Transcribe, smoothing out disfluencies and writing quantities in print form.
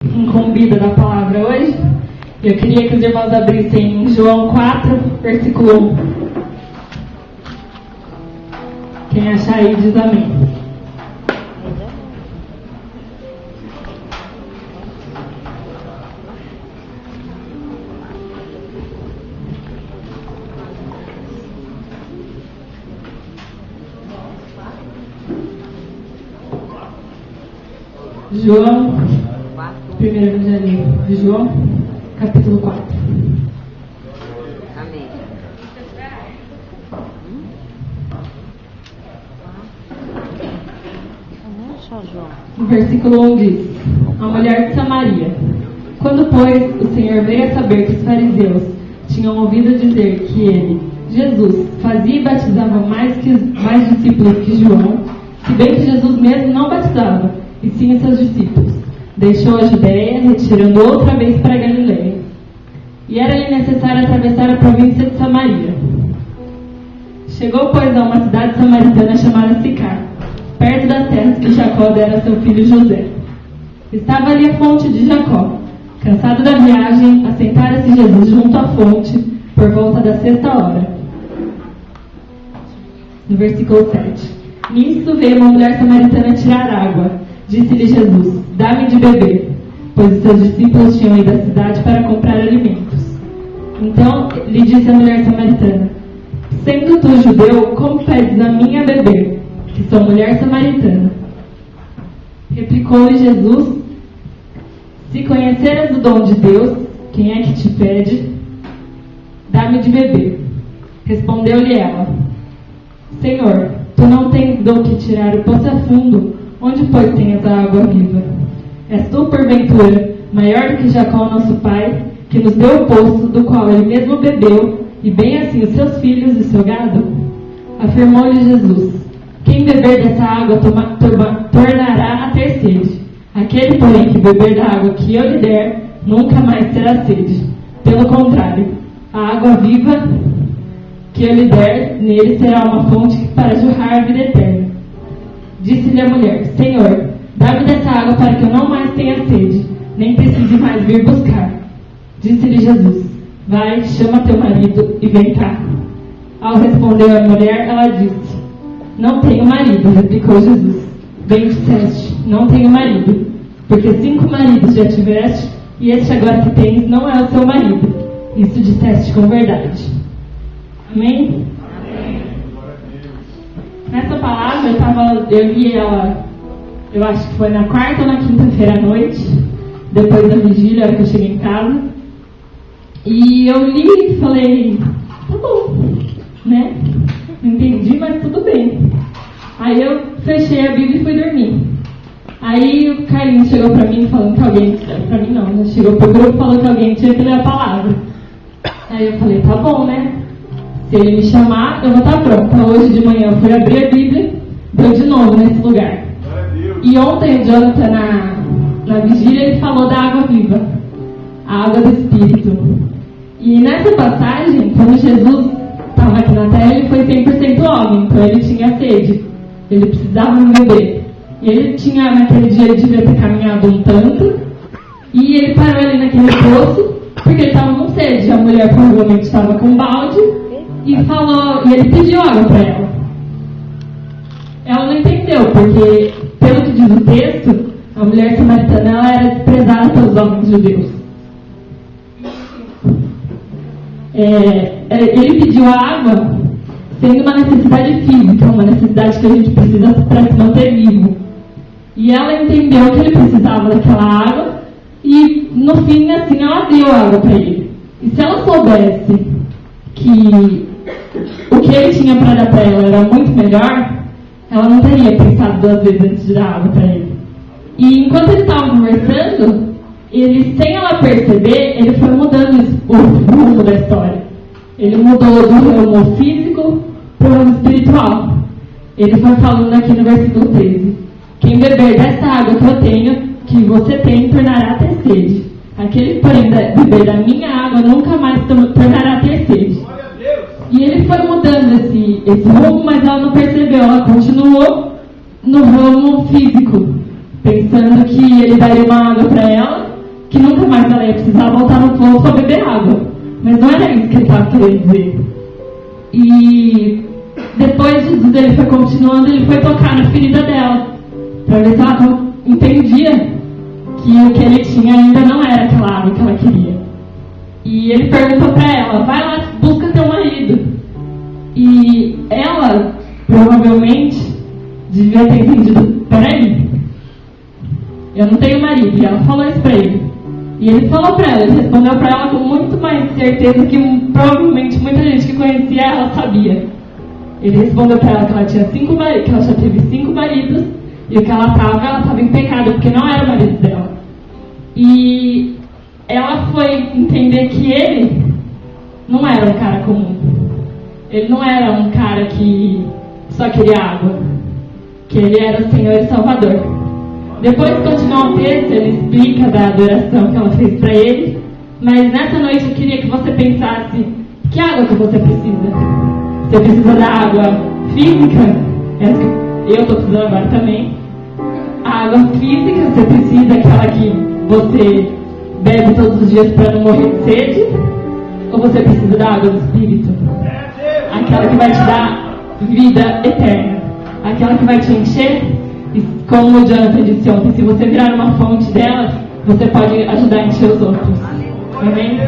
Incumbida da palavra hoje, eu queria que os irmãos abrissem João 4, versículo 1. Quem achar aí diz amém. João, primeiro evangelho de João, capítulo 4. Amém. O versículo 1 diz: A mulher de Samaria. Quando, pois, o Senhor veio a saber que os fariseus tinham ouvido dizer que ele, Jesus, fazia e batizava mais discípulos que João, se bem que Jesus mesmo não batizava, e sim os seus discípulos, deixou a Judéia, retirando outra vez para a Galileia. E era-lhe necessário atravessar a província de Samaria. Chegou, pois, a uma cidade samaritana chamada Sicar, perto das terras que Jacó dera a seu filho José. Estava ali a fonte de Jacó. Cansado da viagem, assentara-se Jesus junto à fonte, por volta da 6ª. No versículo 7. Nisso veio uma mulher samaritana tirar água. Disse-lhe Jesus: Dá-me de beber, pois os seus discípulos tinham ido à cidade para comprar alimentos. Então lhe disse a mulher samaritana: Sendo tu judeu, como pedes a mim a beber, que sou mulher samaritana? Replicou-lhe Jesus: Se conheceras o dom de Deus, quem é que te pede? Dá-me de beber. Respondeu-lhe ela: Senhor, tu não tens dom que tirar o poço a fundo. Onde, pois, tens a água viva? És tu, porventura, maior do que Jacó, nosso pai, que nos deu o poço, do qual ele mesmo bebeu, e bem assim os seus filhos e o seu gado? Afirmou-lhe Jesus: Quem beber dessa água tornará a ter sede. Aquele, porém, que beber da água que eu lhe der, nunca mais terá sede. Pelo contrário, a água viva que eu lhe der, nele será uma fonte para jorrar a vida eterna. Disse-lhe a mulher: Senhor, dá-me dessa água para que eu não mais tenha sede, nem precise mais vir buscar. Disse-lhe Jesus: Vai, chama teu marido e vem cá. Ao responder a mulher, ela disse: Não tenho marido. Replicou Jesus: Bem disseste, não tenho marido, porque 5 maridos já tiveste, e este agora que tens não é o teu marido. Isso disseste com verdade. Amém? Nessa palavra, eu li ela, eu acho que foi na quarta ou na quinta-feira à noite, depois da vigília, a hora que eu cheguei em casa. E eu li e falei: tá bom, né? Não entendi, mas tudo bem. Aí eu fechei a Bíblia e fui dormir. Aí o Carlinhos chegou pra mim falando que alguém, pra mim não, né? Chegou pro grupo falando que alguém tinha que ler a palavra. Aí eu falei: tá bom, né? Se ele me chamar, eu vou estar pronta. Hoje de manhã eu fui abrir a Bíblia, deu de novo nesse lugar. E ontem o Jonathan, na vigília, ele falou da água viva, a água do Espírito. E nessa passagem, quando Jesus estava aqui na terra, ele foi 100% homem, então ele tinha sede, ele precisava beber. E ele tinha, naquele dia, ele devia ter caminhado um tanto, e ele parou ali naquele poço, porque ele estava com sede. A mulher provavelmente estava com um balde, e ele pediu água para ela. Ela não entendeu, porque, pelo que diz o texto, a mulher samaritana ela era desprezada pelos homens judeus. Ele pediu água sendo uma necessidade física, uma necessidade que a gente precisa para se manter vivo. E ela entendeu que ele precisava daquela água, e no fim, assim, ela deu água para ele. E se ela soubesse que o que ele tinha para dar para ela era muito melhor, ela não teria pensado 2 vezes antes de dar água para ele. E enquanto eles estavam conversando, ele, sem ela perceber, ele foi mudando o rumo da história. Ele mudou do ramo físico para o ramo espiritual. Ele foi falando aqui no versículo 13: Quem beber dessa água que eu tenho, que você tem, tornará a ter sede. Aquele, porém, beber da minha água nunca mais tornará a ter sede. E ele foi mudando esse rumo, mas ela não percebeu. Ela continuou no ramo físico, pensando que ele daria uma água para ela, que nunca mais ela ia precisar voltar no poço para beber água. Mas não era isso que ele estava querendo dizer. E depois Jesus ele foi continuando, ele foi tocar na ferida dela, para ver se ela entendia que o que ele tinha ainda não era aquela água que ela queria. E ele perguntou para ela: vai lá, busca teu marido. E ela provavelmente devia ter entendido: peraí, eu não tenho marido. E ela falou isso para ele. E ele falou para ela, ele respondeu para ela com muito mais certeza que provavelmente muita gente que conhecia ela sabia. Ele respondeu para ela que ela tinha 5 maridos, que ela já teve 5 maridos, e o que ela estava em pecado, porque não era o marido dela. E ela foi entender que ele não era um cara comum. Ele não era um cara que só queria água, que ele era o Senhor e Salvador. Depois de continuar o texto, ele explica da adoração que ela fez para ele, mas nessa noite eu queria que você pensasse: que água que você precisa? Você precisa da água física? Essa que eu estou precisando agora também. A água física, você precisa aquela que você bebe todos os dias para não morrer de sede? Ou você precisa da água do Espírito? Aquela que vai te dar vida eterna, aquela que vai te encher. E como o Jonathan disse ontem, se você virar uma fonte dela, você pode ajudar a encher os outros. Amém?